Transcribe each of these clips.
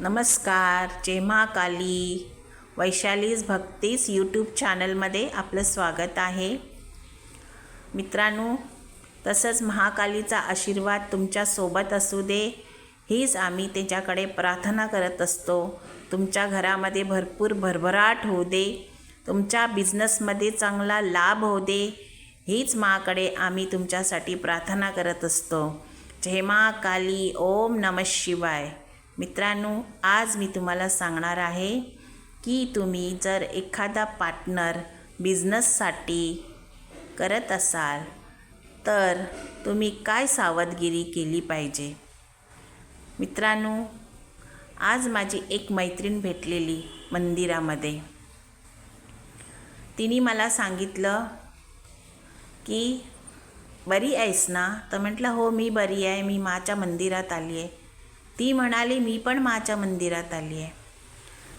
नमस्कार. जय महाकाली. वैशालीज भक्तीस यूट्यूब चॅनलमध्ये आपलं स्वागत आहे. मित्रांनो, तसंच महाकालीचा आशीर्वाद तुमच्यासोबत असू दे हीच आम्ही त्याच्याकडे प्रार्थना करत असतो. तुमच्या घरामध्ये भरपूर भरभराट होऊ दे, तुमच्या बिझनेसमध्ये चांगला लाभ होऊ दे हीच माकडे आम्ही तुमच्यासाठी प्रार्थना करत असतो. जय महाकाली. ओम नमः शिवाय. मित्रांनो, आज मी तुम्हाला सांगणार आहे की तुम्ही जर एखादा पार्टनर बिझनेससाठी करत असाल तर तुम्ही काय सावधगिरी केली पाहिजे. मित्रांनो, आज माझी एक मैत्रीण भेटलेली मंदिरामध्ये. तिने मला सांगितलं की बरी आहेस ना? तर म्हटलं हो, मी बरी आहे, मी माच्या मंदिरात आली आहे. ती म्हणाली मी पण माच्या मंदिरात आली आहे.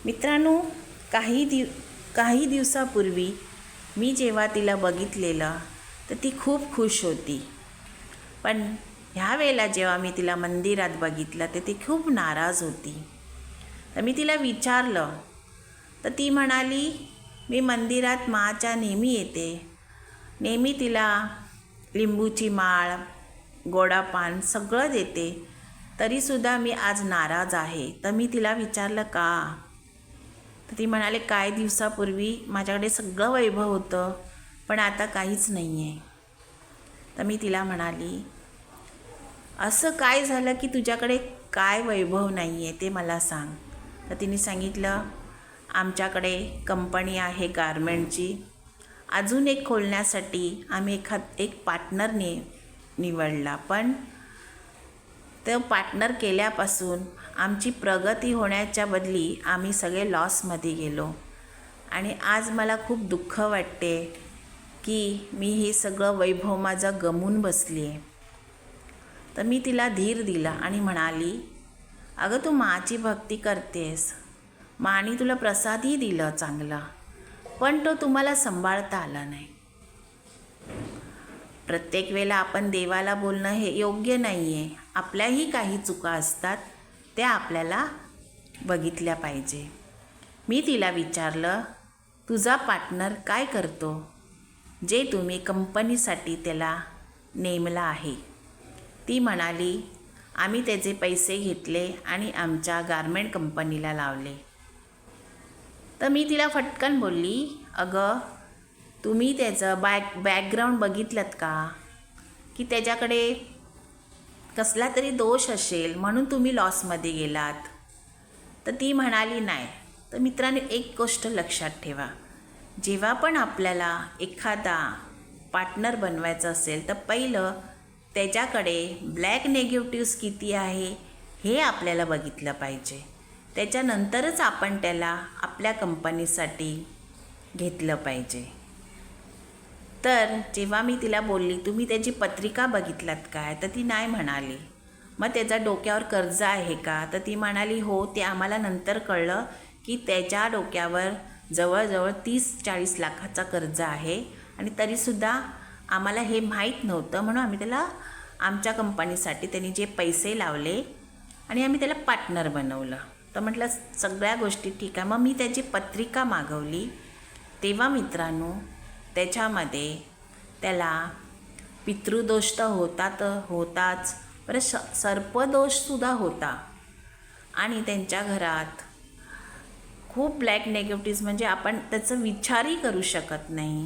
मित्रांनो, काही दिवसापूर्वी मी जेव्हा तिला बघितलेलं तर ती खूप खुश होती. पण ह्या वेळेला जेव्हा मी तिला मंदिरात बघितलं तर ती खूप नाराज होती. तर मी तिला विचारलं तर ती म्हणाली मी मंदिरात माच्या नेहमी येते, नेहमी तिला लिंबूची माळ, गोडापान सगळं देते, तरीसुद्धा मी आज नाराज आहे. तर मी तिला विचारलं का? तर ती म्हणाले काही दिवसापूर्वी माझ्याकडे सगळं वैभव होतं पण आता काहीच नाही आहे. तर मी तिला म्हणाली असं काय झालं की तुझ्याकडे काय वैभव नाही आहे ते मला सांग. तर तिने सांगितलं आमच्याकडे कंपनी आहे गारमेंटची, अजून एक खोलण्यासाठी आम्ही एक पार्टनर निवडला, पण तो पार्टनर केल्यापासून आमची प्रगती होण्याच्या बदली आम्ही सगळे लॉसमध्ये गेलो आणि आज मला खूप दुःख वाटते की मी हे सगळं वैभव माझं गमवून बसली आहे. तर मी तिला धीर दिला आणि म्हणाली अगं, तू माची भक्ती करतेस, माने तुला प्रसादही दिलं चांगला, पण तो तुम्हाला सांभाळता आला नाही. प्रत्येक वेळेला आपण देवाला बोलणं हे योग्य नाही आहे. आपल्याही काही चुका असतात, त्या आपल्याला बघितल्या पाहिजे. मी तिला विचारलं तुझा पार्टनर काय करतो जे तुम्ही कंपनीसाठी त्याला नेमला आहे? ती म्हणाली आम्ही त्याचे पैसे घेतले आणि आमच्या गारमेंट कंपनीला लावले. तर मी तिला फटकन बोलली अगं, तुम्ही त्याचं बॅकग्राऊंड बघितलं का की त्याच्याकडे कसला तरी दोष असेल म्हणून तुम्ही लॉसमध्ये गेलात? तर ती म्हणाली नाही. तर मित्रांनो, एक गोष्ट लक्षात ठेवा, जेव्हा पण आपल्याला एखादा पार्टनर बनवायचं असेल तर पहिलं त्याच्याकडे ब्लॅक नेगेटिव्स किती आहे हे आपल्याला बघितलं पाहिजे. त्याच्यानंतरच आपण त्याला आपल्या कंपनीसाठी घेतलं पाहिजे. तर जेव्हा मी तिला बोलली तुम्ही त्याची पत्रिका बघितलात काय? तर ती नाही म्हणाली. मग त्याचा डोक्यावर कर्ज आहे का? तर ती म्हणाली हो, ते आम्हाला नंतर कळलं की त्याच्या डोक्यावर जवळजवळ 30-40 लाखाचा कर्ज आहे आणि तरीसुद्धा आम्हाला हे माहीत नव्हतं, म्हणून आम्ही त्याला आमच्या कंपनीसाठी त्यांनी जे पैसे लावले आणि आम्ही त्याला पार्टनर बनवलं. तर म्हटलं सगळ्या गोष्टी ठीक आहे. मग मी त्याची पत्रिका मागवली. तेव्हा मित्रांनो, त्याच्यामध्ये त्याला पितृदोष तर होताच, परत सर्पदोषसुद्धा होता आणि त्यांच्या घरात खूप ब्लॅक नेगेटिव्स, म्हणजे आपण त्याचं विचारही करू शकत नाही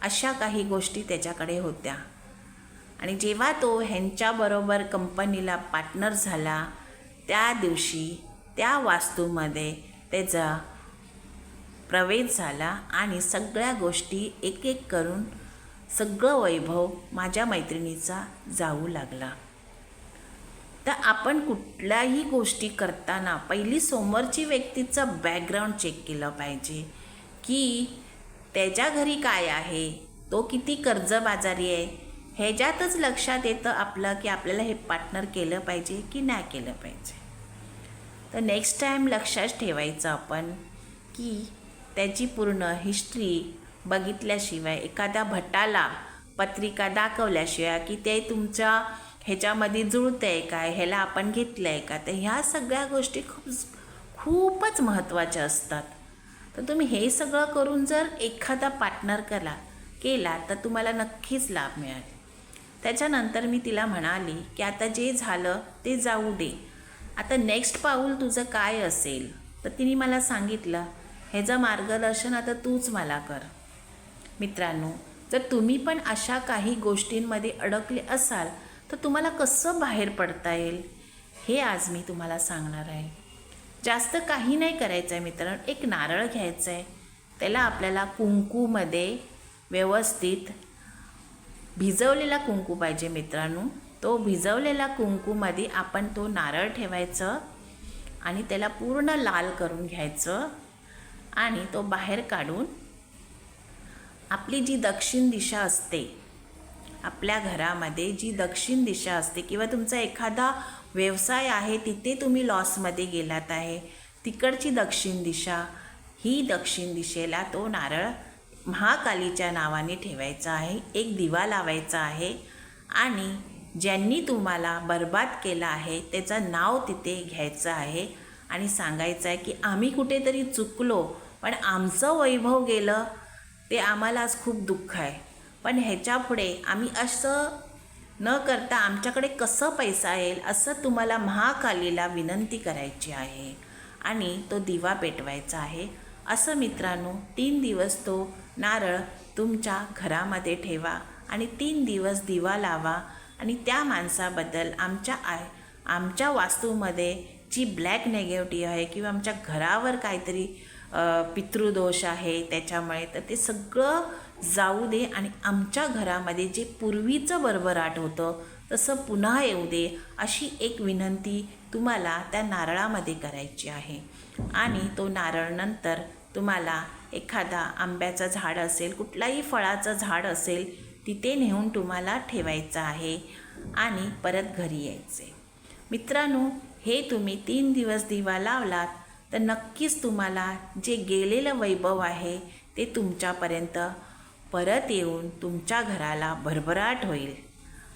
अशा काही गोष्टी त्याच्याकडे होत्या. आणि जेव्हा तो ह्यांच्याबरोबर कंपनीला पार्टनर झाला त्या दिवशी त्या वास्तूमध्ये त्याचा प्रवेश झाला आणि सगळ्या गोष्टी एक एक करून सगळं वैभव माझ्या मैत्रिणीचा जाऊ लागला. तर आपण कुठल्याही गोष्टी करताना पहिली समोरची व्यक्तीचं बॅकग्राऊंड चेक केलं पाहिजे की त्याच्या घरी काय आहे, तो किती कर्जबाजारी आहे. ह्याच्यातच लक्षात येतं आपलं की आपल्याला हे पार्टनर केलं पाहिजे की नाही केलं पाहिजे. तर नेक्स्ट टाईम लक्षात ठेवायचं आपण की त्याची पूर्ण हिस्ट्री बघितल्याशिवाय, एखाद्या भटाला पत्रिका दाखवल्याशिवाय की ते तुमच्या ह्याच्यामध्ये जुळतं आहे काय, ह्याला आपण घेतलं आहे का, तर ह्या सगळ्या गोष्टी खूपच महत्त्वाच्या असतात. तर तुम्ही हे सगळं करून जर एखादा पार्टनर केला तर तुम्हाला नक्कीच लाभ मिळेल. त्याच्यानंतर मी तिला म्हणाली की आता जे झालं ते जाऊ दे, आता नेक्स्ट पाऊल तुझं काय असेल. तर तिने मला सांगितलं, ह्याचं मार्गदर्शन आता तूच मला कर. मित्रांनो, जर तुम्ही पण अशा काही गोष्टींमध्ये अडकले असाल तर तुम्हाला कसं बाहेर पडता येईल हे आज मी तुम्हाला सांगणार आहे. जास्त काही नाही करायचं आहे मित्रांनो. एक नारळ घ्यायचं आहे, त्याला आपल्याला कुंकूमध्ये व्यवस्थित भिजवलेला कुंकू पाहिजे मित्रांनो. तो भिजवलेला कुंकूमध्ये आपण तो नारळ ठेवायचं आणि त्याला पूर्ण लाल करून घ्यायचं आणि तो बाहेर काढून आपली जी दक्षिण दिशा असते, आपल्या घरामध्ये जी दक्षिण दिशा असते किंवा तुमचा एखादा व्यवसाय आहे तिथे तुम्ही लॉसमध्ये गेलात आहे, तिकडची दक्षिण दिशा, ही दक्षिण दिशेला तो नारळ महाकालीच्या नावाने ठेवायचा आहे. एक दिवा लावायचा आहे आणि ज्यांनी तुम्हाला बर्बाद केला आहे त्याचं नाव तिथे घ्यायचं आहे आणि सांगायचं आहे की आम्ही कुठेतरी चुकलो, पण आमचं वैभव गेलं, ते आम्हाला आज खूप दुःख आहे, पण ह्याच्यापुढे आम्ही असं न करता आमच्याकडे कसं पैसा येईल असं तुम्हाला महाकालीला विनंती करायची आहे आणि तो दिवा पेटवायचा आहे. असं मित्रांनो 3 दिवस तो नारळ तुमच्या घरामध्ये ठेवा आणि 3 दिवस दिवा लावा आणि त्या माणसाबद्दल आमच्या वास्तूमध्ये जी ब्लॅक नेगेटिव्ह आहे किंवा आमच्या घरावर काहीतरी पितृदोष आहे त्याच्यामुळे, तर ते सगळं जाऊ दे आणि आमच्या घरामध्ये जे पूर्वीचं भरभराट होतं तसं पुन्हा येऊ दे, अशी एक विनंती तुम्हाला त्या नारळामध्ये करायची आहे. आणि तो नारळ नंतर तुम्हाला एखादा आंब्याचं झाड असेल, कुठलाही फळाचं झाड असेल, तिथे नेऊन तुम्हाला ठेवायचं आहे आणि परत घरी यायचे. मित्रांनो, हे तुम्ही 3 दिवस दिवा लावलात तर नक्कीच तुम्हाला जे गेलेलं वैभव आहे ते तुमच्यापर्यंत परत येऊन तुमच्या घराला भरभराट होईल.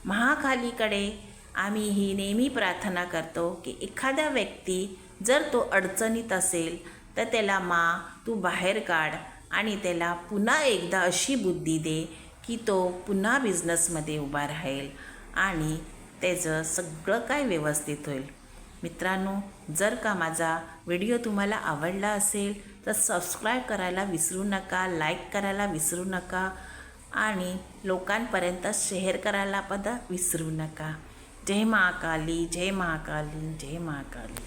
महाकालीकडे आम्ही ही नेहमी प्रार्थना करतो की एखादा व्यक्ती जर तो अडचणीत असेल तर त्याला तू बाहेर काढ आणि त्याला पुन्हा एकदा अशी बुद्धी दे की तो पुन्हा बिझनेसमध्ये उभा राहील आणि त्याचं सगळं काय व्यवस्थित होईल. मित्रांनो, जर का माझा व्हिडिओ तुम्हाला आवडला असेल तर सबस्क्राईब करायला विसरू नका, लाईक करायला विसरू नका आणि लोकांपर्यंत शेअर करायला पण विसरू नका. जय महाकाली, जय महाकाली, जय महाकाली.